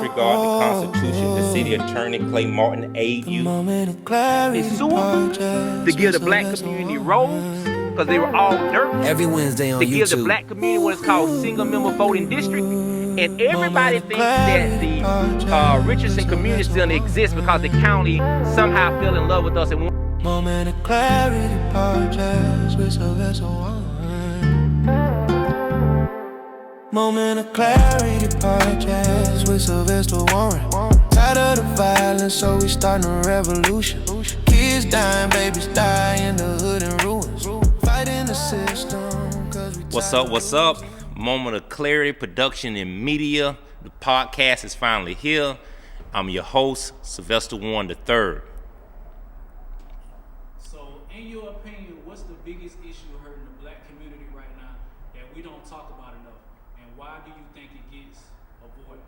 disregard the Constitution, the city attorney Clay Martin aid you. They sue them to give the black community roles because they were all dirt. Every Wednesday on to YouTube. give the black community what is called single-member voting district. And everybody thinks that the Richardson community still exists because the county somehow fell in love with us and Moment of clarity podcast with Sylvester Warren. Moment of clarity podcast with Sylvester Warren. Tired of the violence, so we starting a revolution. Kids dying, babies die in the hood and ruins. Fighting the system. What's up? Moment of clarity, production and media. The podcast is finally here. I'm your host, Sylvester Warren III. In your opinion, what's the biggest issue hurting the black community right now that we don't talk about enough? And why do you think it gets avoided?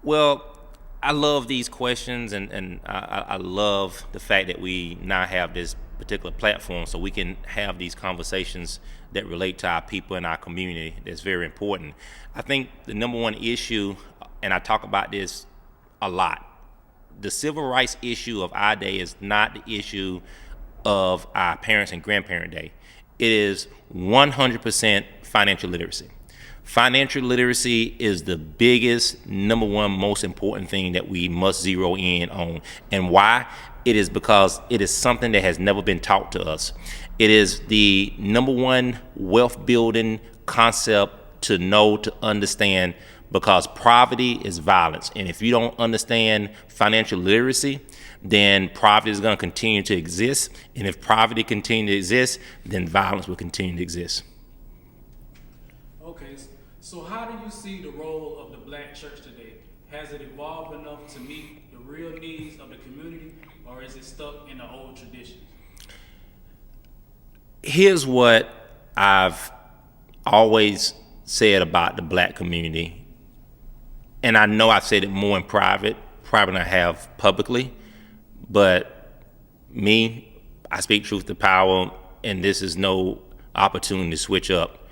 Well, I love these questions and I love the fact that we now have this particular platform so we can have these conversations that relate to our people and our community. That's very important. I think the number one issue, and I talk about this a lot, the civil rights issue of our day is not the issue of our parents and grandparent day. It is 100% financial literacy. Financial literacy is the biggest, number one, most important thing that we must zero in on. And why? It is because it is something that has never been taught to us. It is the number one wealth building concept to know, to understand, because poverty is violence. And if you don't understand financial literacy, then poverty is going to continue to exist. And if poverty continues to exist, then violence will continue to exist. Okay, so how do you see the role of the black church today? Has it evolved enough to meet the real needs of the community, or is it stuck in the old traditions? Here's what I've always said about the black community. And I know I've said it more in private than I have publicly, but me, I speak truth to power, and this is no opportunity to switch up.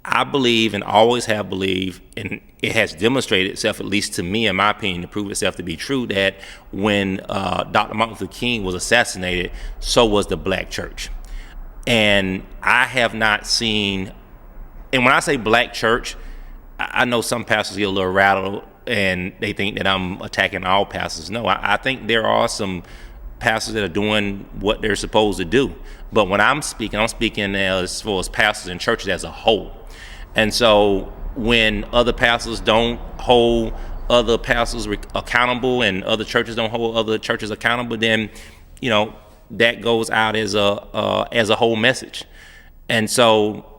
I believe and always have believed, and it has demonstrated itself, at least to me, in my opinion, to prove itself to be true, that when Dr. Martin Luther King was assassinated, so was the black church. And I have not seen, and when I say black church, I know some pastors get a little rattled and they think that I'm attacking all pastors. No, I think there are some pastors that are doing what they're supposed to do. But when I'm speaking as far as pastors and churches as a whole. And so when other pastors don't hold other pastors accountable and other churches don't hold other churches accountable, then, you know, that goes out as a whole message. And so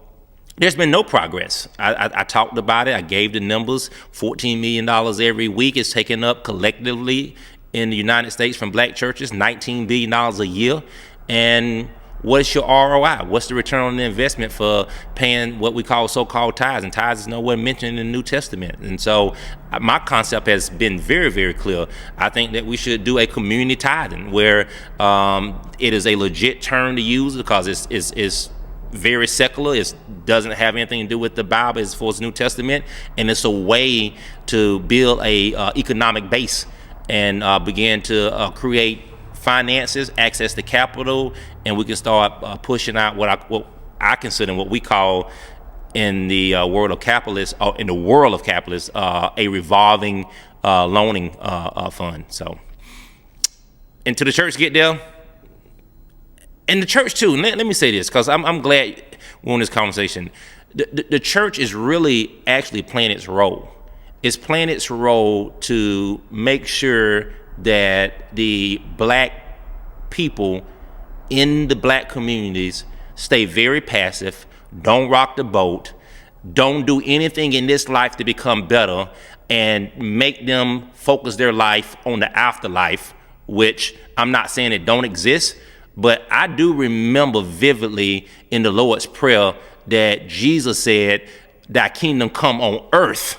there's been no progress. I talked about it. I gave the numbers. $14 million every week is taken up collectively in the United States from black churches, $19 billion a year. And what's your ROI? What's the return on the investment for paying what we call so-called tithes? And tithes is nowhere mentioned in the New Testament. And so my concept has been very, very clear. I think that we should do a community tithing where it is a legit term to use because it's very secular. It doesn't have anything to do with the Bible as far as the New Testament, and it's a way to build a economic base and begin to create finances, access to capital, and we can start pushing out what I consider and what we call in the world of capitalists, a revolving loaning fund. So, and to the church get there. And the church too, let me say this, because I'm glad we're on this conversation. The church is really actually playing its role. It's playing its role to make sure that the black people in the black communities stay very passive, don't rock the boat, don't do anything in this life to become better, and make them focus their life on the afterlife, which I'm not saying it don't exist, but I do remember vividly in the Lord's Prayer that Jesus said, "Thy kingdom come on earth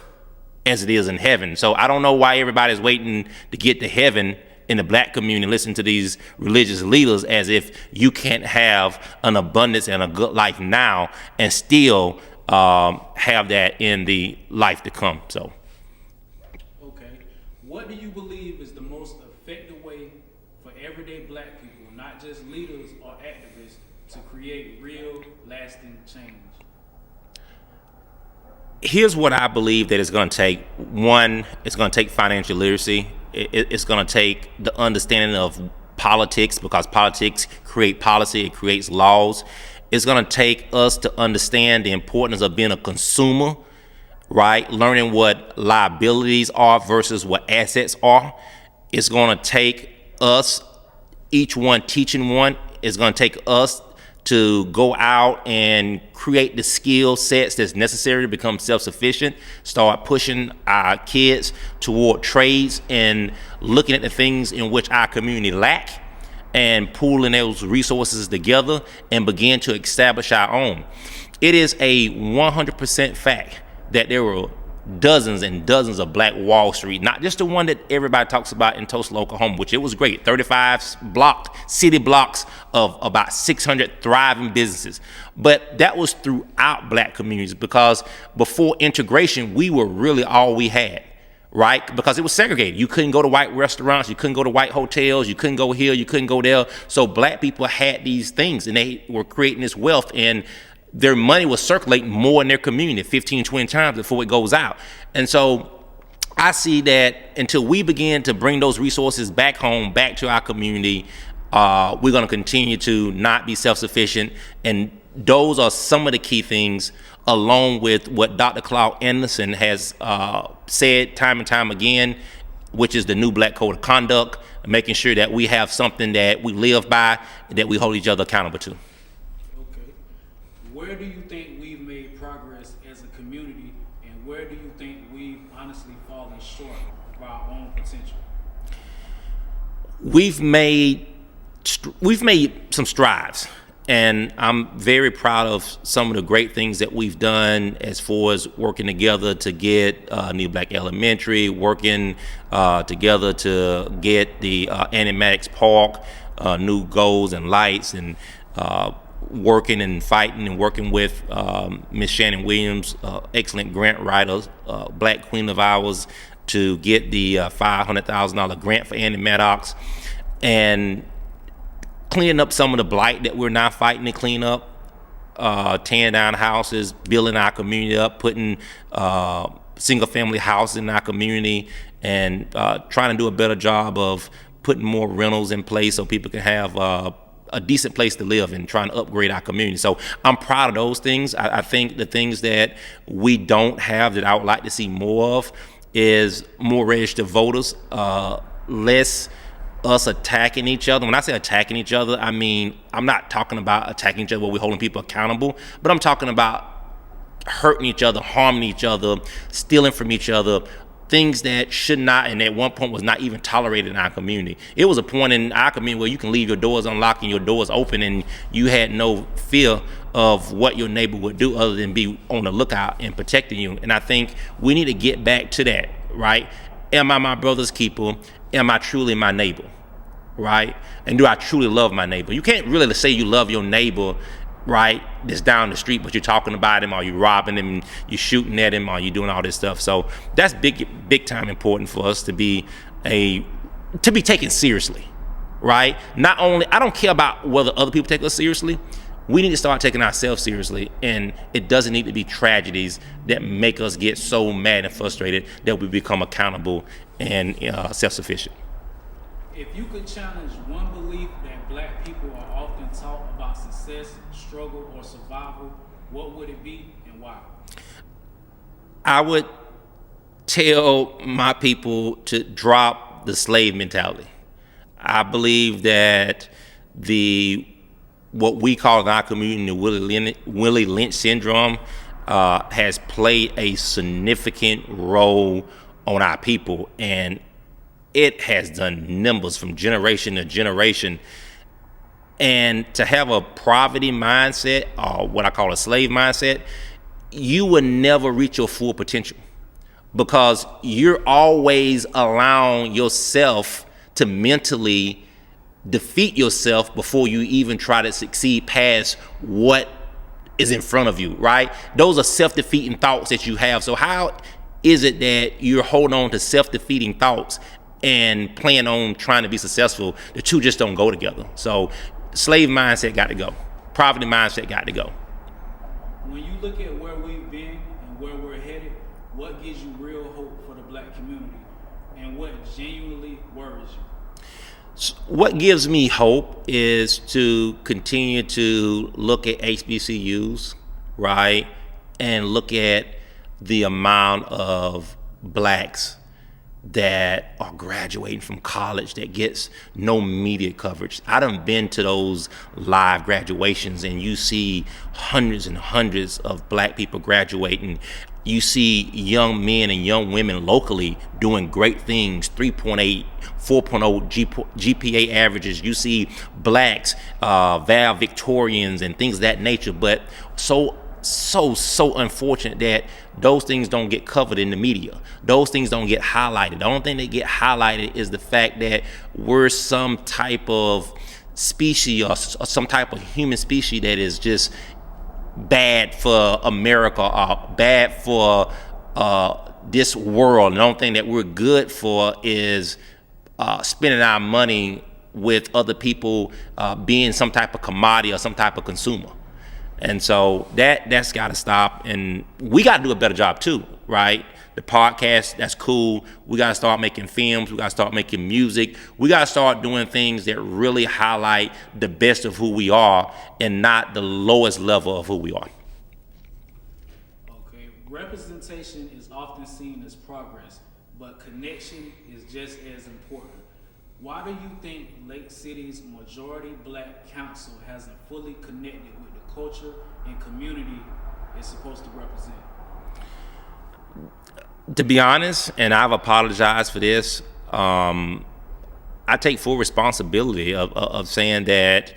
as it is in heaven." So I don't know why everybody's waiting to get to heaven in the black community, listen to these religious leaders as if you can't have an abundance and a good life now and still have that in the life to come. So What do you believe is the most effective way for everyday black people, not just leaders or activists, to create real, lasting change? Here's what I believe that it's going to take. One, it's going to take financial literacy. It's going to take the understanding of politics, because politics create policy, it creates laws. It's going to take us to understand the importance of being a consumer, right? Learning what liabilities are versus what assets are. It's going to take us, each one teaching one. It's going to take us to go out and create the skill sets that's necessary to become self-sufficient, start pushing our kids toward trades and looking at the things in which our community lack and pooling those resources together and begin to establish our own. It is a 100% fact that there were dozens and dozens of Black Wall Street, not just the one that everybody talks about in Tulsa, Oklahoma, which it was great, 35 city blocks of about 600 thriving businesses. But that was throughout Black communities, because before integration, we were really all we had, right? Because it was segregated. You couldn't go to white restaurants, you couldn't go to white hotels, you couldn't go here, you couldn't go there. So Black people had these things and they were creating this wealth, and their money was circulating more in their community 15, 20 times before it goes out. And so I see that until we begin to bring those resources back home, back to our community, we're going to continue to not be self-sufficient. And those are some of the key things, along with what Dr. Claude Anderson has said time and time again, which is the new Black Code of Conduct, making sure that we have something that we live by, that we hold each other accountable to. Where do you think we've made progress as a community, and where do you think we've honestly fallen short of our own potential? We've made some strides, and I'm very proud of some of the great things that we've done as far as working together to get New Black Elementary, working together to get the Animatics Park, new goals and lights, and working and fighting and working with Miss Shannon Williams, excellent grant writer, Black Queen of ours, to get the $500,000 grant for Animatics, and cleaning up some of the blight that we're now fighting to clean up, tearing down houses, building our community up, putting single family houses in our community, and trying to do a better job of putting more rentals in place so people can have a decent place to live, and trying to upgrade our community. So I'm proud of those things. I think the things that we don't have that I would like to see more of is more registered voters, less us attacking each other. When I say attacking each other, I mean, I'm not talking about attacking each other where we're holding people accountable, but I'm talking about hurting each other, harming each other, stealing from each other, things that should not, and at one point was not even tolerated in our community. It was a point in our community where you can leave your doors unlocked and your doors open, and you had no fear of what your neighbor would do other than be on the lookout and protecting you. And I think we need to get back to that, right? Am I my brother's keeper? Am I truly my neighbor, right? And do I truly love my neighbor? You can't really say you love your neighbor, right, that's down the street, but you're talking about him, or you're robbing him, you're shooting at him, or you're doing all this stuff. So that's big time important for us to be taken seriously, right? Not only, I don't care about whether other people take us seriously, we need to start taking ourselves seriously, and it doesn't need to be tragedies that make us get so mad and frustrated that we become accountable and self-sufficient. If you could challenge one belief that Black people are often taught about success, struggle, or survival, what would it be and why? I would tell my people to drop the slave mentality. I believe that what we call in our community the Willie Lynch syndrome has played a significant role on our people, and it has done numbers from generation to generation. And to have a poverty mindset, or what I call a slave mindset, you will never reach your full potential, because you're always allowing yourself to mentally defeat yourself before you even try to succeed past what is in front of you, right? Those are self-defeating thoughts that you have. So how is it that you're holding on to self-defeating thoughts and plan on trying to be successful? The two just don't go together. So slave mindset got to go. Poverty mindset got to go. When you look at where we've been and where we're headed, what gives you real hope for the black community, and what genuinely worries you? What gives me hope is to continue to look at HBCUs, right, and look at the amount of blacks that are graduating from college that gets no media coverage. I done been to those live graduations, and you see hundreds and hundreds of black people graduating. You see young men and young women locally doing great things, 3.8, 4.0 GPA averages. You see blacks, valedictorians and things of that nature. But so unfortunate that those things don't get covered in the media. Those things don't get highlighted. The only thing that get highlighted is the fact that we're some type of species or some type of human species that is just bad for America or bad for this world. And the only thing that we're good for is spending our money with other people, being some type of commodity or some type of consumer. And so that's got to stop, and we got to do a better job too, right? The podcast, that's cool. We got to start making films. We got to start making music. We got to start doing things that really highlight the best of who we are and not the lowest level of who we are. Okay, representation is often seen as progress, but connection is just as important. Why do you think Lake City's majority black council hasn't fully connected with the culture and community it's supposed to represent? To be honest, and I've apologized for this, I take full responsibility of saying that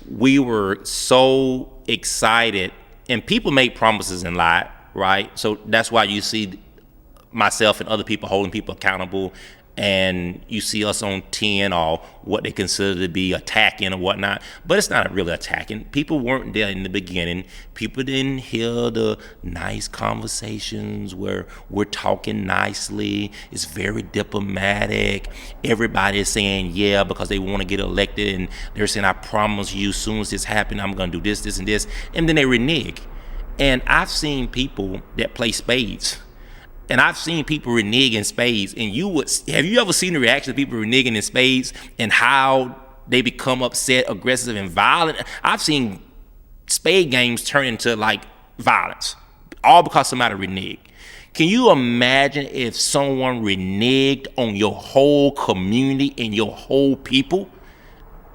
we were so excited, and people make promises and lie, right? So that's why you see myself and other people holding people accountable, and you see us on 10 or what they consider to be attacking or whatnot, but it's not really attacking. People weren't there in the beginning. People didn't hear the nice conversations where we're talking nicely. It's very diplomatic. Everybody is saying yeah because they want to get elected, and they're saying, I promise you, as soon as this happens, I'm going to do this, this, and this, and then they renege. And I've seen people that play spades. And I've seen people renege in spades, and have you ever seen the reaction of people reneging in spades and how they become upset, aggressive, and violent? I've seen spade games turn into like violence, all because somebody reneged. Can you imagine if someone reneged on your whole community and your whole people,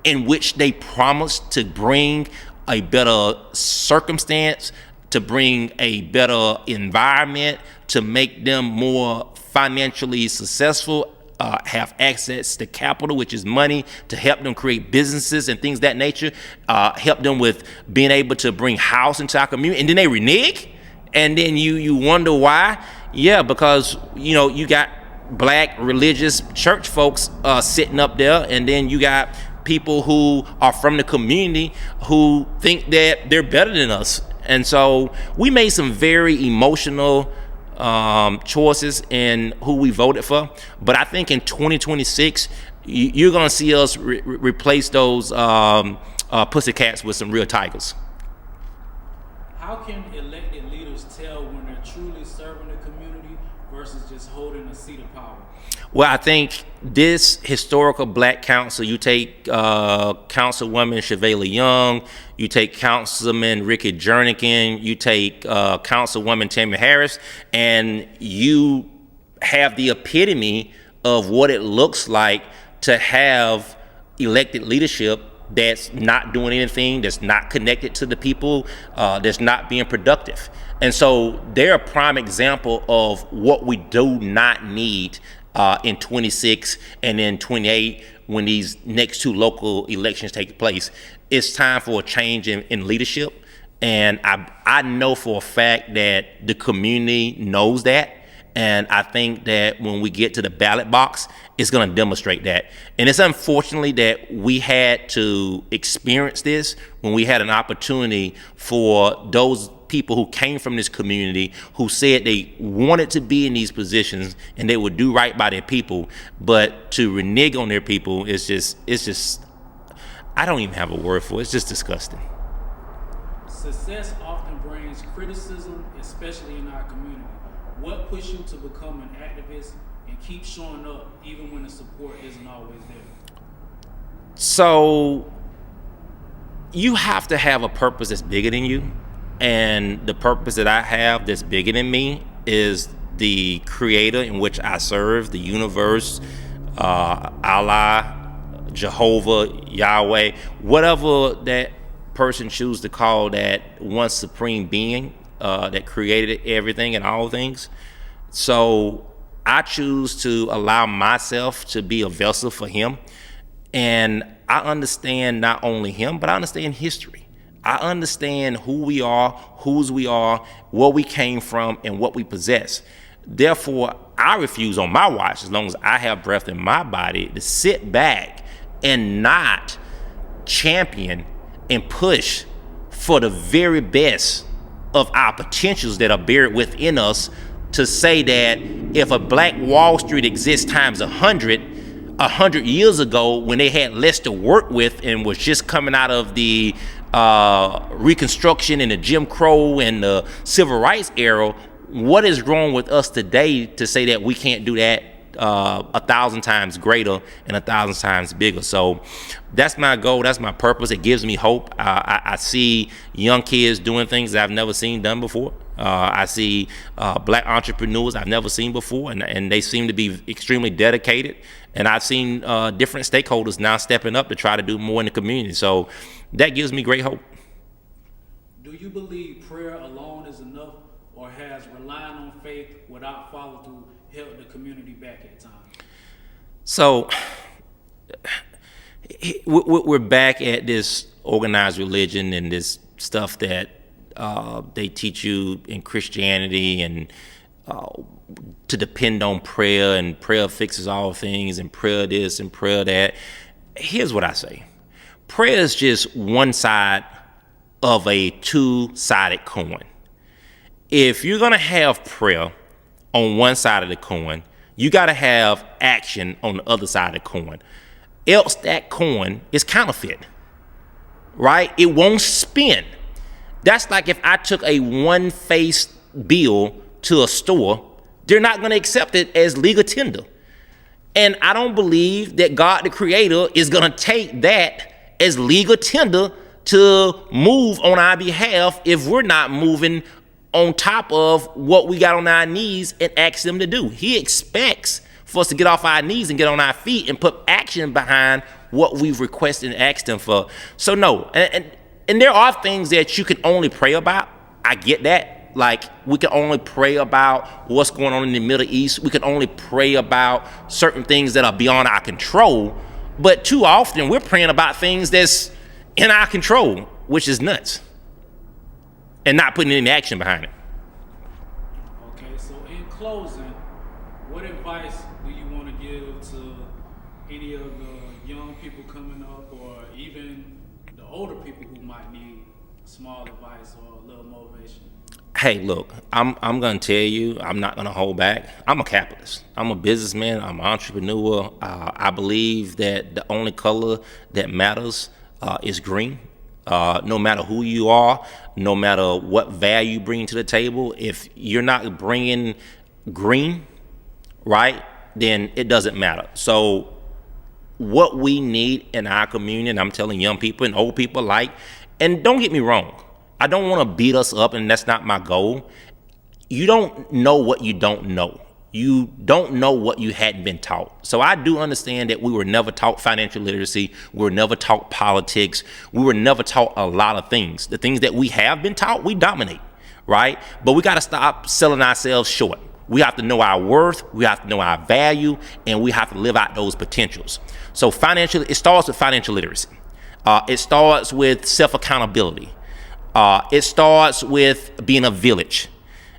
in which they promised to bring a better circumstance, to bring a better environment, to make them more financially successful, have access to capital, which is money, to help them create businesses and things of that nature, help them with being able to bring house into our community, and then they renege? And then you wonder why? Yeah, because you got black religious church folks sitting up there, and then you got people who are from the community who think that they're better than us. And so we made some very emotional choices in who we voted for. But I think in 2026, you're going to see us replace those pussycats with some real tigers. How can elected leaders tell when they're truly serving the community versus just holding a seat of power? Well, I think this historical black council, you take Councilwoman Chevelle Young, you take Councilman Ricky Jernigan, you take Councilwoman Tammy Harris, and you have the epitome of what it looks like to have elected leadership that's not doing anything, that's not connected to the people, that's not being productive. And so they're a prime example of what we do not need in 26 and then 28 when these next two local elections take place. It's time for a change in leadership, and I know for a fact that the community knows that, and I think that when we get to the ballot box, it's going to demonstrate that. And it's unfortunately that we had to experience this when we had an opportunity for those people who came from this community who said they wanted to be in these positions and they would do right by their people, but to renege on their people is just, I don't even have a word for it. It's just disgusting. Success often brings criticism, especially in our community. What pushed you to become an activist and keep showing up even when the support isn't always there? So you have to have a purpose that's bigger than you. And the purpose that I have that's bigger than me is the creator in which I serve, the universe, Allah, Jehovah, Yahweh, whatever that person chooses to call that one supreme being that created everything and all things. So I choose to allow myself to be a vessel for him. And I understand not only him, but I understand history. I understand who we are, whose we are, where we came from, and what we possess. Therefore, I refuse on my watch, as long as I have breath in my body, to sit back and not champion and push for the very best of our potentials that are buried within us, to say that if a Black Wall Street exists times 100 years ago, when they had less to work with and was just coming out of the Reconstruction and the Jim Crow and the Civil Rights era, what is wrong with us today to say that we can't do that 1,000 times greater and 1,000 times bigger? So that's my goal. That's my purpose. It gives me hope. I see young kids doing things that I've never seen done before. I see Black entrepreneurs I've never seen before, and they seem to be extremely dedicated. And I've seen different stakeholders now stepping up to try to do more in the community. So that gives me great hope. Do you believe prayer alone is enough, or has relying on faith without follow through held the community back at times? So we're back at this organized religion and this stuff that they teach you in Christianity, and to depend on prayer, and prayer fixes all things, and prayer this and prayer that. Here's what I say. Prayer is just one side of a two-sided coin. If you're going to have prayer on one side of the coin, you got to have action on the other side of the coin. Else that coin is counterfeit, right? It won't spin. That's like if I took a one-faced bill to a store, they're not going to accept it as legal tender. And I don't believe that God, the creator, is going to take that as legal tender to move on our behalf if we're not moving on top of what we got on our knees and ask them to do. He expects for us to get off our knees and get on our feet and put action behind what we've requested and asked him for. So no, and there are things that you can only pray about. I get that. Like, we can only pray about what's going on in the Middle East. We can only pray about certain things that are beyond our control. But too often we're praying about things that's in our control, which is nuts, and not putting any action behind it. Okay, so in closing, what advice do you want to give to any of the young people coming up, or even the older people who might need small advice or a little motivation? Hey, look, I'm going to tell you, I'm not going to hold back. I'm a capitalist. I'm a businessman. I'm an entrepreneur. I believe that the only color that matters is green. No matter who you are, no matter what value you bring to the table, if you're not bringing green, right, then it doesn't matter. So what we need in our community, and I'm telling young people and old people alike, and don't get me wrong, I don't want to beat us up, and that's not my goal. You don't know what you don't know. You don't know what you hadn't been taught. So I do understand that we were never taught financial literacy. We were never taught politics. We were never taught a lot of things. The things that we have been taught, we dominate, right? But we got to stop selling ourselves short. We have to know our worth. We have to know our value, and we have to live out those potentials. So it starts with financial literacy. It starts with self-accountability. It starts with being a village.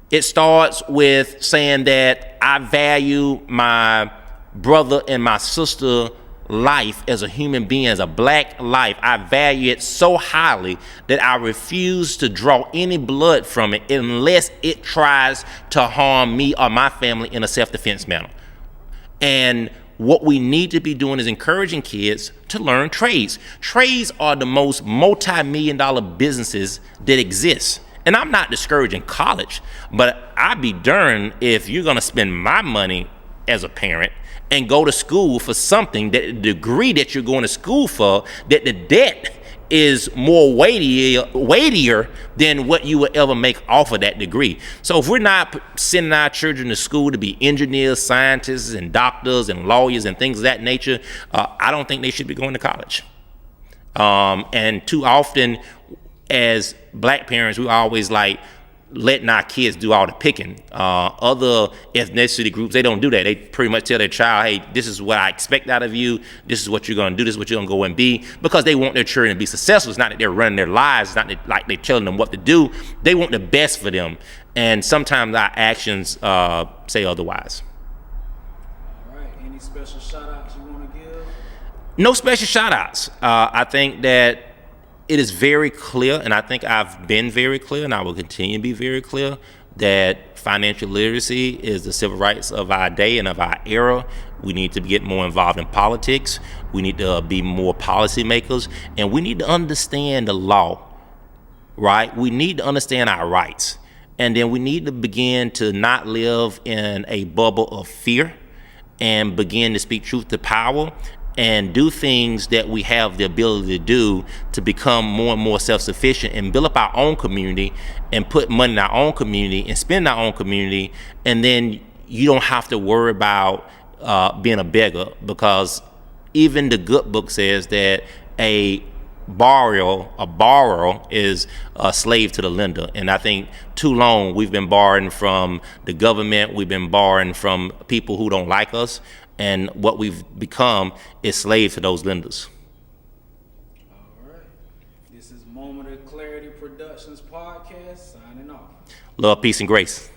It starts with saying that I value my brother and my sister life as a human being, as a black life, I value it so highly that I refuse to draw any blood from it unless it tries to harm me or my family in a self-defense manner. And what we need to be doing is encouraging kids to learn trades. Trades are the most multi-million-dollar businesses that exist. And I'm not discouraging college, but I'd be darned if you're gonna spend my money as a parent and go to school for something that the degree that you're going to school for, that the debt is more weightier than what you would ever make off of that degree. So if we're not sending our children to school to be engineers, scientists, and doctors, and lawyers, and things of that nature, I don't think they should be going to college. And too often, as black parents, we always like letting our kids do all the picking. Other ethnicity groups, they don't do that. They pretty much tell their child, hey, this is what I expect out of you. This is what you're going to do. This is what you're going to go and be, because they want their children to be successful. It's not that they're running their lives. It's not that, like, they're telling them what to do. They want the best for them. And sometimes our actions say otherwise. All right. Any special shout outs you want to give? No special shout outs. I think that it is very clear, and I think I've been very clear, and I will continue to be very clear, that financial literacy is the civil rights of our day and of our era. We need to get more involved in politics. We need to be more policymakers, and we need to understand the law, right? We need to understand our rights, and then we need to begin to not live in a bubble of fear and begin to speak truth to power and do things that we have the ability to do to become more and more self-sufficient and build up our own community and put money in our own community and spend our own community. And then you don't have to worry about being a beggar, because even the good book says that a borrower is a slave to the lender. And I think too long we've been borrowing from the government, we've been borrowing from people who don't like us, and what we've become is slaves to those lenders. All right. This is Moment of Clarity Productions podcast, signing off. Love, peace, and grace.